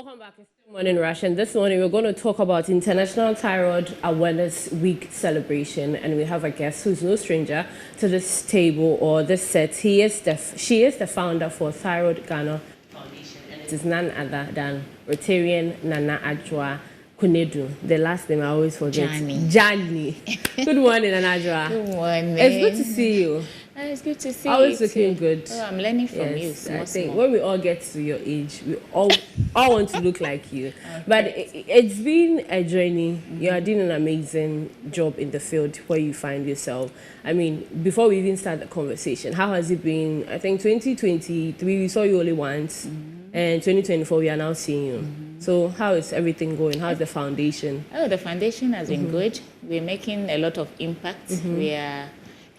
Welcome back. It's still Morning Rush, and this morning we're going to talk about International Thyroid Awareness Week celebration, and we have a guest who's no stranger to this table or this set. She is the founder for Thyroid Ghana Foundation, and it is none other than Rotarian Nana ADWOA KONADU. The last name I always forget. Jani. Good morning, Nana ADWOA. Good morning. It's good to see you. It's good to see you. Always looking good. Oh, I'm learning from you. I think when we all get to your age, we all want to look like you. Okay. But it's been a journey. You are doing an amazing job in the field where you find yourself. I mean, before we even start the conversation, how has it been? I think 2023 we saw you only once, and 2024 we are now seeing you. So how is everything going? How's the foundation? Oh, the foundation has been good. We're making a lot of impact. We are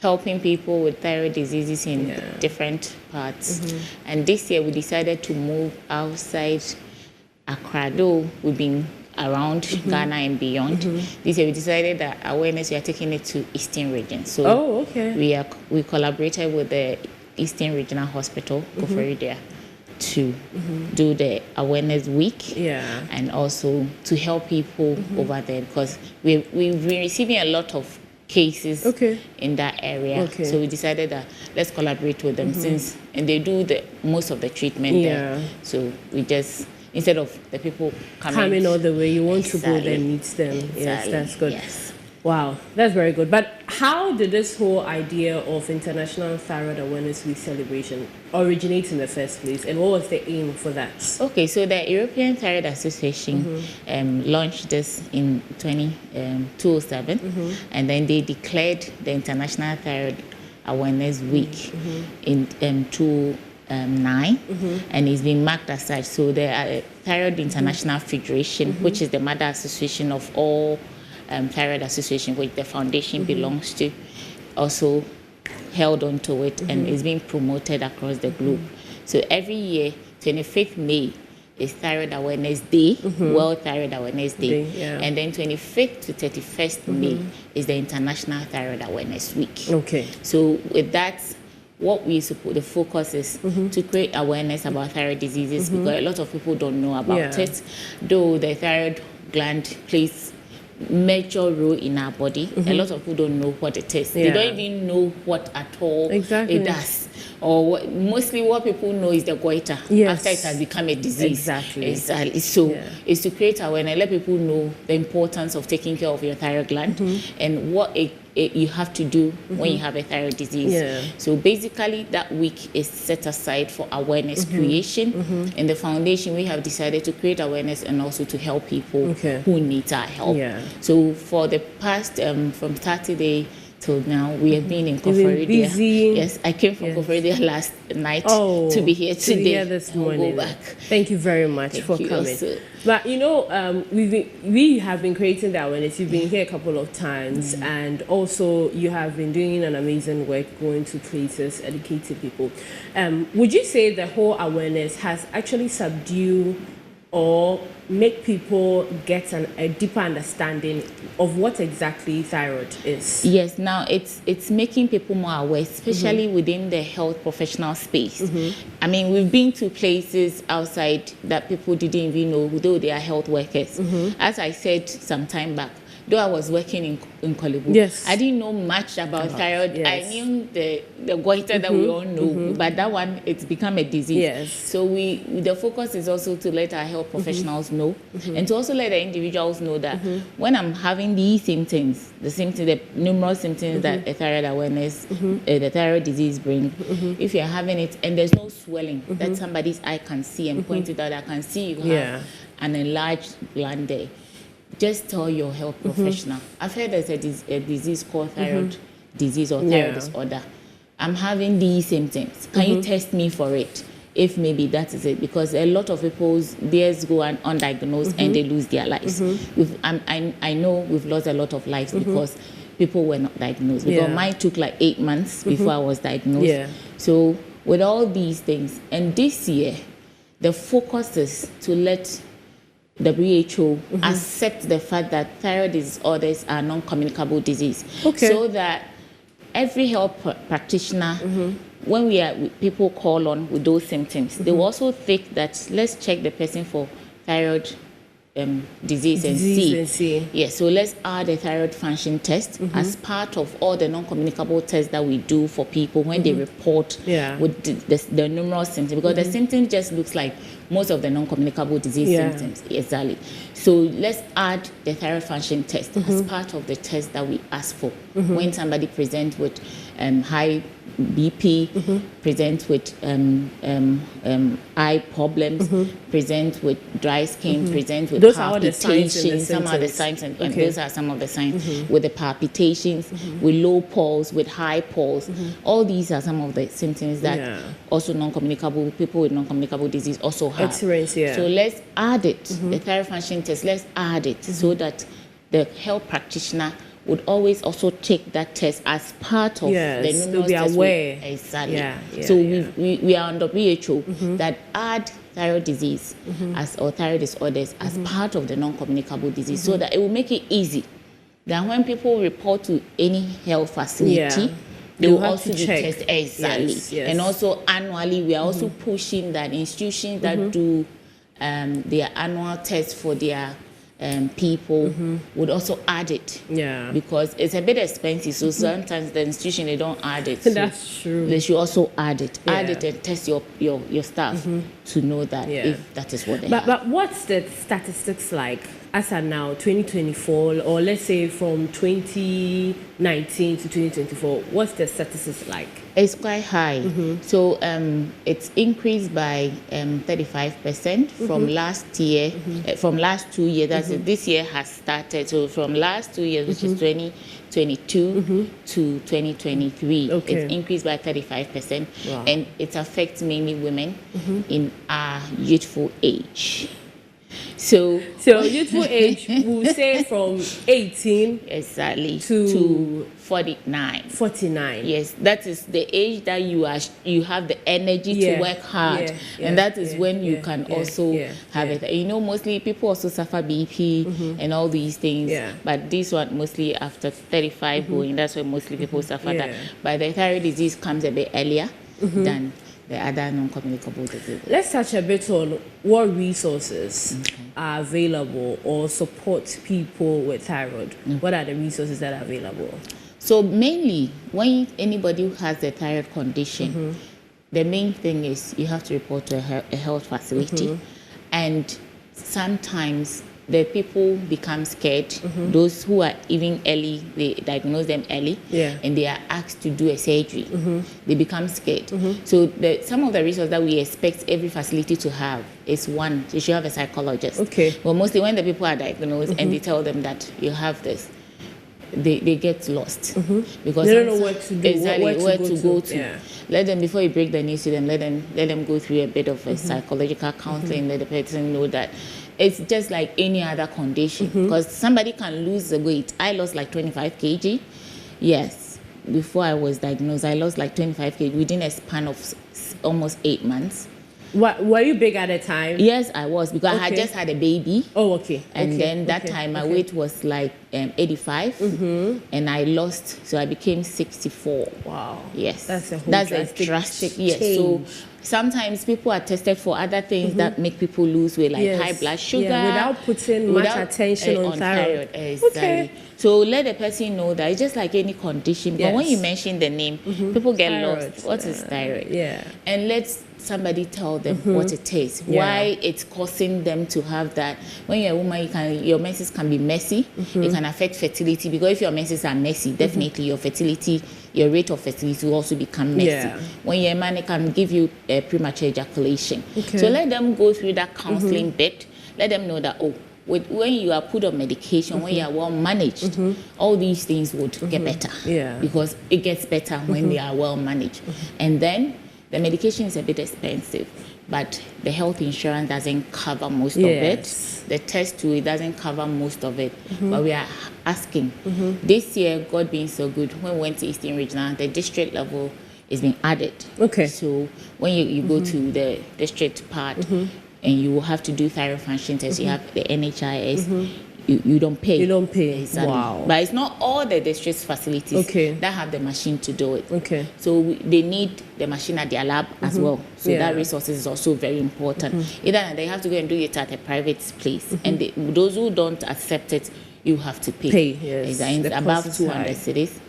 helping people with thyroid diseases in different parts. And this year we decided to move outside Accra, though we've been around Ghana and beyond. This year we decided that awareness, we are taking it to Eastern region. So we collaborated with the Eastern Regional Hospital, Koforidua, to do the awareness week and also to help people over there, because we've been receiving a lot of cases in that area. So we decided that let's collaborate with them and they do most of the treatment there. So we just, instead of the people coming all the way, you want to go there and meet them. Yes, that's good. Wow, that's very good. But how did this whole idea of International Thyroid Awareness Week celebration originate in the first place, and what was the aim for that? Okay, so the European Thyroid Association launched this in 2007, and then they declared the International Thyroid Awareness Week in 2009, and it's been marked as such. So the Thyroid International Federation, which is the mother association of all thyroid association, which the foundation belongs to, also held on to it and is being promoted across the globe. So every year, 25th May is Thyroid Awareness Day, World Thyroid Awareness Day, and then 25th to 31st May is the International Thyroid Awareness Week. So with that, what we support, the focus is to create awareness about thyroid diseases, because a lot of people don't know about it, though the thyroid gland plays major role in our body. A lot of people don't know what it is. They don't even know what at all it does. Or mostly what people know is the goiter after it has become a disease. It's to create awareness, let people know the importance of taking care of your thyroid gland and what you have to do when you have a thyroid disease. So basically that week is set aside for awareness creation. In the foundation, we have decided to create awareness and also to help people who need our help. So for the past, from Saturday till now, we have been in Koforidua. Yes, I came from Koforidua last night to be here today. This morning. I'll go back. Thank you very much for coming. Also. But you know, we have been creating the awareness. You've been here a couple of times, and also you have been doing an amazing work, going to places, educating people. Would you say the whole awareness has actually subdued or make people get a deeper understanding of what exactly thyroid is? Yes, now it's making people more aware, especially within the health professional space. I mean, we've been to places outside that people didn't even know, though they are health workers. As I said some time back, though I was working in Kolebu, I didn't know much about thyroid. I knew the goiter that we all know, but that one, it's become a disease. So the focus is also to let our health professionals know, and to also let the individuals know that when I'm having these symptoms, the numerous symptoms that a thyroid awareness, the thyroid disease bring, if you're having it and there's no swelling that somebody's eye can see and point it out, I can see you have an enlarged gland there, just tell your health professional. I've heard there's a disease called thyroid disease or thyroid disorder. I'm having these symptoms. Can you test me for it? If maybe that is it, because a lot of people's theirs go undiagnosed and they lose their lives. I know we've lost a lot of lives because people were not diagnosed. Because mine took like 8 months before I was diagnosed. So with all these things, and this year, the focus is to let WHO accept the fact that thyroid disorders are non-communicable disease, so that every health practitioner, when people call on with those symptoms, they will also think that let's check the person for thyroid disease and C. Yes, so let's add a thyroid function test as part of all the non-communicable tests that we do for people when they report with the numerous symptoms, because the symptom just looks like most of the non-communicable disease symptoms. Exactly. So let's add the thyroid function test as part of the test that we ask for when somebody presents with high BP, presents with eye problems, presents with dry skin, presents with those palpitations. Some are the signs, and those are some of the signs with the palpitations, with low pulse, with high pulse. All these are some of the symptoms that also non-communicable people with non-communicable disease also have. So let's add it. The thyroid function test. Let's add it so that the health practitioner would always also take that test as part of the numerous tests. Exactly. So we are on WHO that add thyroid disease or thyroid disorders as part of the non-communicable disease, so that it will make it easy that when people report to any health facility, they will also do tests. Exactly. And also annually, we are also pushing that institutions that do their annual tests for their people would also add it, because it's a bit expensive, so sometimes the institution, they don't add it. So that's true. They should also add it and test your staff to know that if that is what they have. But what's the statistics like as of now, 2024, or let's say from 2019 to 2024? What's the statistics like? It's quite high. So it's increased by 35% from last year, from last 2 years. That's it. This year has started. So from last 2 years, which is 2022 to 2023, it's increased by 35%. Wow. And it affects mainly women in our youthful age. So youthful age, we'll say from 18 exactly to 49. 49. Yes, that is the age that you have the energy to work hard, and that is when you can also have it. You know, mostly people also suffer BP and all these things, but this one mostly after 35 going. That's when mostly people suffer that. But the thyroid disease comes a bit earlier than the other non-communicable diseases. Let's touch a bit on what resources are available or support people with thyroid. What are the resources that are available? So mainly, when anybody who has a thyroid condition, the main thing is you have to report to a health facility, and sometimes the people become scared. Those who are even early, they diagnose them early, and they are asked to do a surgery. They become scared. So some of the resources that we expect every facility to have is, one, you should have a psychologist. Well, mostly when the people are diagnosed and they tell them that you have this, they get lost because they don't know what to do. Exactly, where to go to. Let them, before you break the news to them, let them go through a bit of a psychological counseling. Let the person know that it's just like any other condition, because somebody can lose the weight. I lost like 25 kg. Yes, before I was diagnosed, I lost like 25 kg within a span of almost 8 months. Were you big at the time? Yes, I was, because I had just had a baby. Oh, okay. And then that time my weight was like 85, and I lost, so I became 64. Wow. Yes. That's a drastic change. Yes. So sometimes people are tested for other things that make people lose weight, like high blood sugar, without putting much attention on thyroid. Exactly. So let the person know that it's just like any condition. But when you mention the name, people get lost. What is thyroid? And let somebody tell them what it is, why it's causing them to have that. When you're a woman, your menses can be messy. It can affect fertility, because if your menses are messy, definitely your fertility, your rate of fertility will also become messy. When you're a man, it can give you a premature ejaculation. So let them go through that counseling bit. Let them know that, when you are put on medication, when you are well managed, all these things would get better. Because it gets better when they are well managed. And then the medication is a bit expensive, but the health insurance doesn't cover most of it. The test too, it doesn't cover most of it. But we are asking. This year, God being so good, when we went to Eastern Regional, the district level is being added. So when you go to the district part, and you will have to do thyroid function tests, you have the NHIS, you don't pay. You don't pay. Exactly. Wow. But it's not all the district facilities that have the machine to do it. Okay. So they need the machine at their lab as well. So that resource is also very important. Either they have to go and do it at a private place, and those who don't accept it, you have to pay. Yes. It's above 200 cities,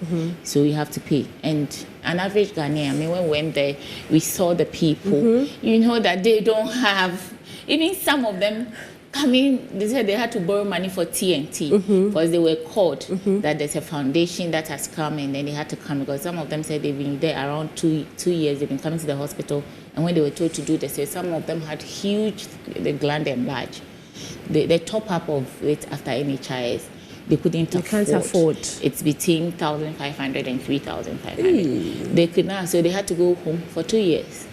so you have to pay. And an average Ghanaian, I mean, when we went there, we saw the people. You know that they don't have, even some of them. They said they had to borrow money for TNT because they were called that there's a foundation that has come, and then they had to come because some of them said they've been there around 2 years. They've been coming to the hospital, and when they were told to do this, some of them had huge gland enlarged. The top up of it after NHIS, they couldn't afford. It's between 1,500 and 3,500. They could not, so they had to go home for 2 years.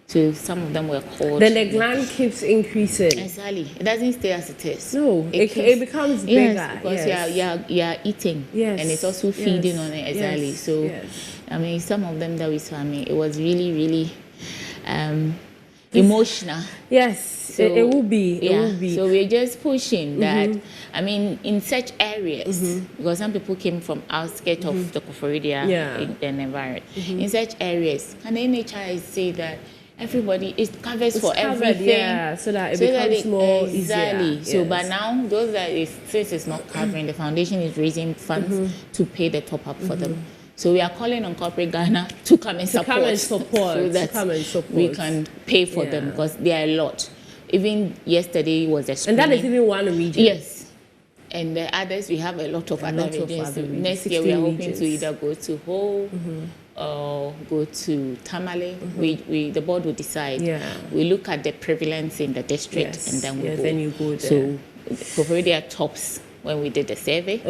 So some of them were called. Then the gland keeps increasing. Exactly. It doesn't stay as it is. No, it becomes bigger. Yes, because you're eating. Yes. And it's also feeding on it. Exactly. Yes. So, I mean, some of them that we saw, I mean, it was really, really emotional. Yes, so, it will be. It will be. So we're just pushing that. I mean, in such areas, because some people came from outskirts of the Koforidua environment. In such areas, can the NHIS say that everybody covers for everything, so that it becomes more easier. So, but now those that since it's not covering, the foundation is raising funds to pay the top up for them. So we are calling on corporate Ghana to come and support, so that we can pay for them because they are a lot. Even yesterday was a screening. And that is even one region. Yes. And the others, we have a lot of other regions. Next year, we are hoping to either go to Ho or go to Tamale. The board will decide. We look at the prevalence in the district, and then we go. Then you go there. So, Koforidua tops when we did the survey.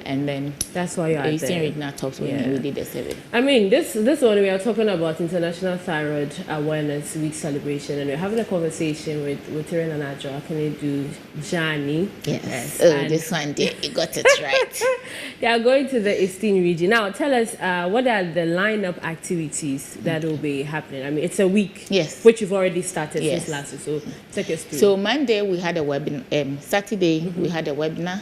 And then that's why you are Eastern Regional tops when we did the survey. I mean, this one we are talking about International Thyroid Awareness Week celebration, and we're having a conversation with ADWOA KONADU DSANE. Yes. This one, you got it right. They are going to the Eastern region. Now, tell us what are the lineup activities that will be happening? I mean, it's a week, which you've already started since last week. So take us through. So Monday we had a webinar. Saturday we had a webinar.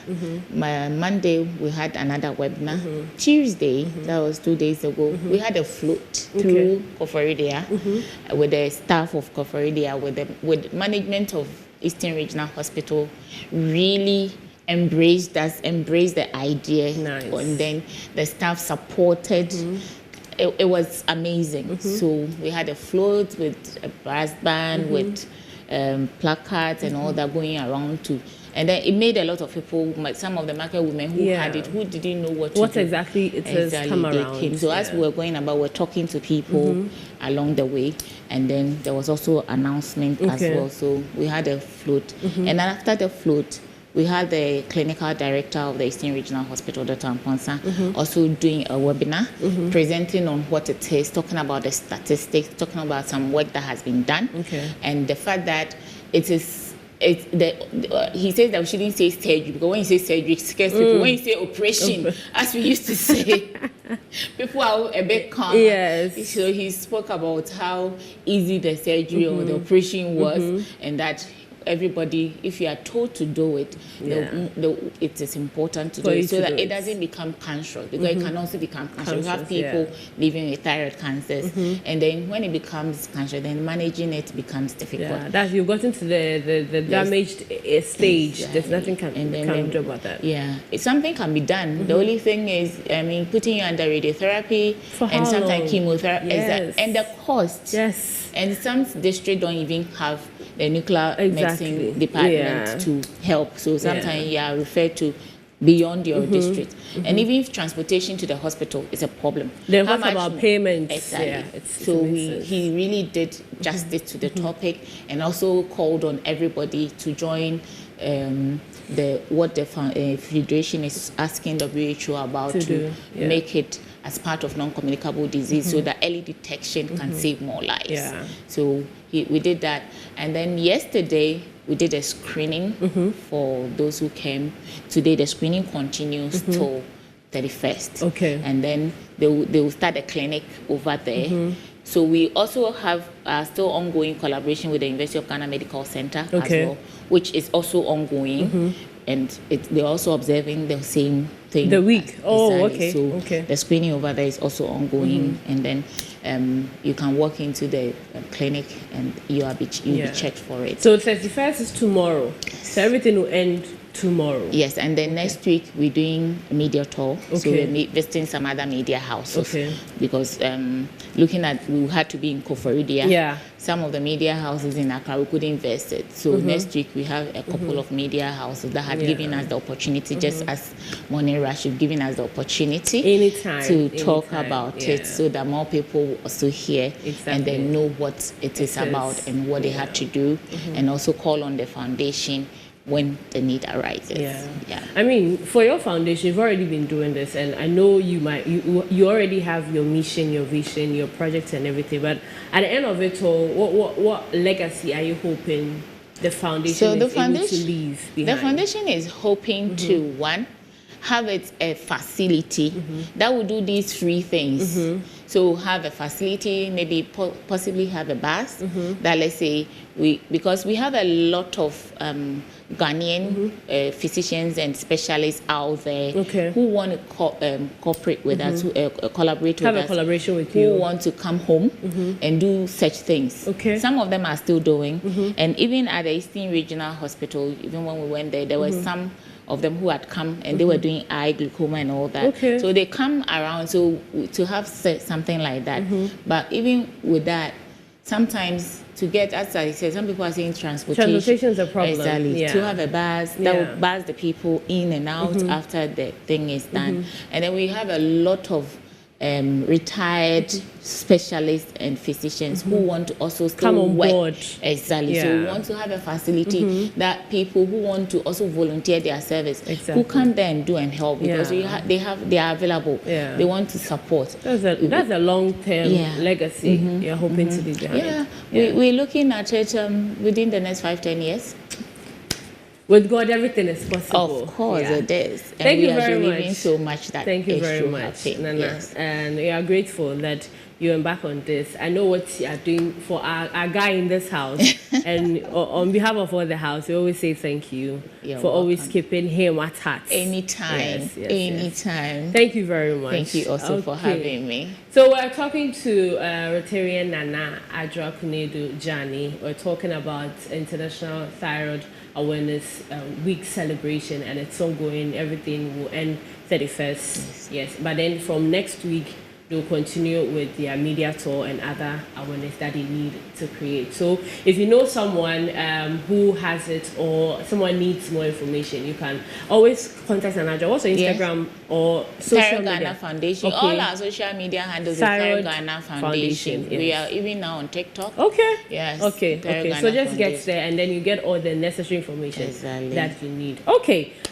Monday we had another webinar. Tuesday, that was 2 days ago, we had a float through Koforidua with the staff of Koforidua, with management of Eastern Regional Hospital. Really embraced the idea, and then the staff supported. It was amazing. So we had a float with a brass band, with placards and all that going around to. And then it made a lot of people, some of the market women who had it, who didn't know what to do. Exactly it has come around. Came. So as we were going about, we're talking to people along the way. And then there was also announcement as well. So we had a float. And then after the float, we had the clinical director of the Eastern Regional Hospital, Dr. Amponsa, also doing a webinar, presenting on what it is, talking about the statistics, talking about some work that has been done, and the fact that it is. He says that we shouldn't say surgery, because when you say surgery, it scares people. When you say operation, as we used to say, people are a bit calm. So he spoke about how easy the surgery or the operation was, and that everybody, if you are told to do it, it is important to do it so that it doesn't become cancerous, because it can also become cancerous. You have people living with thyroid cancers, and then when it becomes cancer, then managing it becomes difficult. That you've gotten to the damaged stage. There's nothing can do about that. Something can be done. The only thing is, I mean, putting you under radiotherapy and sometimes chemotherapy, and the cost. And some districts don't even have the nuclear medicine department to help. So sometimes you are referred to beyond your district. And even if transportation to the hospital is a problem. Then what about payments? So he really did justice to the topic, and also called on everybody to join what the Federation is asking WHO about to make it as part of non-communicable disease, so that early detection can save more lives. So we did that. And then yesterday, we did a screening for those who came. Today, the screening continues till 31st. And then they will start a clinic over there. So we also have still ongoing collaboration with the University of Ghana Medical Center as well, which is also ongoing. and they're also observing the same thing. The week. Oh, exactly. So okay. the screening over there is also ongoing, and then you can walk into the clinic and you'll be checked for it. So 31st is tomorrow. So everything will end tomorrow. Yes, and then next week we're doing a media tour. Okay. So we're visiting some other media houses. Okay. Because looking at, we had to be in Koforidia. Yeah. Some of the media houses in Accra we couldn't visit. So next week we have a couple of media houses that have given us the opportunity, just as Morning Rush have given us the opportunity to talk about it, so that more people will also hear and then know what it is about and what they had to do, and also call on the foundation when the need arises. Yeah. I mean, for your foundation, you've already been doing this, and I know you already have your mission, your vision, your projects, and everything. But at the end of it all, what legacy are you hoping the foundation is able to leave behind? The foundation is hoping to, one, have a facility that will do these three things. So have a facility, maybe possibly have a bus that, let's say, because we have a lot of Ghanaian physicians and specialists out there who want to cooperate with us, collaborate with us. Have a collaboration with you. Who want to come home and do such things. Some of them are still doing. And even at the Eastern Regional Hospital, even when we went there, there were some of them who had come and they were doing eye glaucoma and all that. So they come around to have something like that. But even with that, sometimes to get, as I said, some people are saying transportation. Transportation is a problem. Exactly. To have a bus that will bus the people in and out after the thing is done. And then we have a lot of retired specialists and physicians who want to also still come on board. Exactly. So we want to have a facility that people who want to also volunteer their service, who come there and do and help, because they are available. They want to support. That's a long-term legacy you're hoping to leave behind. We're looking at it within the next 5-10 years. With God, everything is possible. Of course, it is. And Thank you very much. Believing so much that Thank you very much, Nana. And we are grateful that you embark on this. I know what you are doing for our guy in this house. And on behalf of all the house, we always say thank you for always keeping him at heart. Anytime. Anytime. Thank you very much. Thank you also for having me. So we're talking to Rotarian Nana ADWOA KONADU DSANE. We're talking about International Thyroid Awareness Week celebration, and it's ongoing. Everything will end 31st. Yes. But then from next week, they'll continue with their media tour and other awareness that they need to create. So if you know someone who has it, or someone needs more information, you can always contact Anaja. What's your Instagram or social media? Ghana Foundation. All our social media handles are Thyroid Ghana Foundation. We are even now on TikTok. Yes. So just get there, and then you get all the necessary information that you need.